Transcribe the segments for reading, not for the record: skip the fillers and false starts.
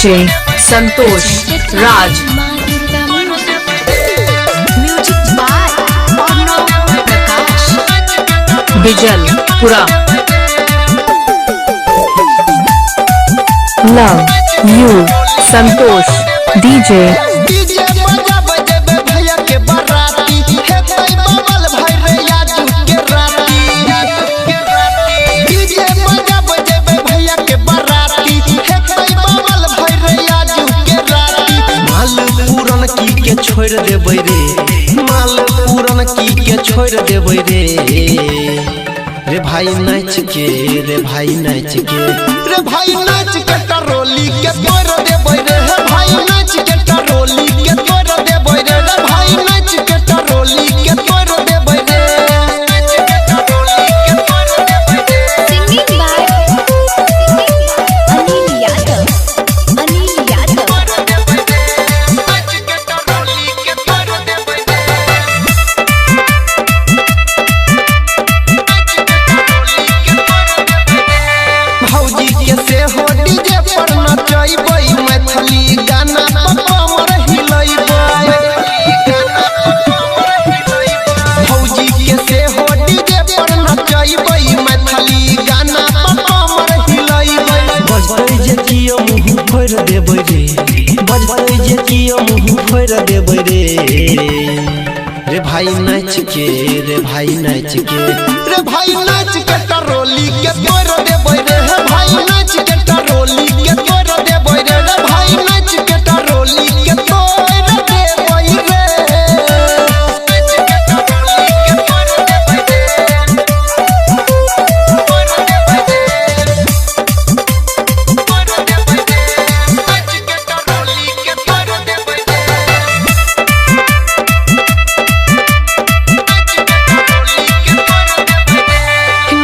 DJ Santosh Raj. Music by Prakash Bijalpura. Love you Santosh DJ. छोड़ देबै रे माल पूरन की के छोड़ देबै रे भाई नाच के रे भाई नाच के रे भाई नाच के टरोली के तोड़ देबै रे भाई नाच के टरोली के तोड़ देबै रे भाई नाच के टरोली के तोड़ देबै रे। Singing by Anil Yadav. मैथिली गाना कमर हिलैबै भौजी के से हो डीजे पर नचैबै मैथिली गाना कमर हिलैबै। बजबै जे कियो मुँह फोड़ देबै रे बजबै जे कियो मुँह फोड़ देबै रे भाई नाच के रे भाई नाच के रे भाई नाच के टरोली के तोड़ देबै रे भाई नाच के टरोली के तोड़ देबै रे भाई नाच के टरोली के तोड़ देबै रे।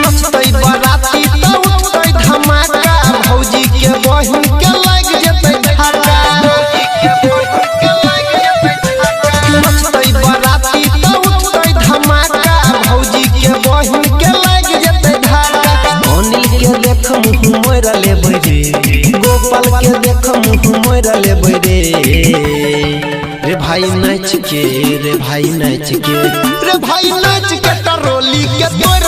नचतै बराती त उठतै धमाका भौजी के बहिन के लग जेतै धक्का। नचतै बराती त उठतै धमाका भौजी के बहिन के लग जेतै धक्का। अनिल के देख मुँह मोड़ लेबै रे गोपाल के देख मुँह मोड़ लेबै रे भाई नाच के रे भाई नाच के रे भाई नाच के टरोली के तोड़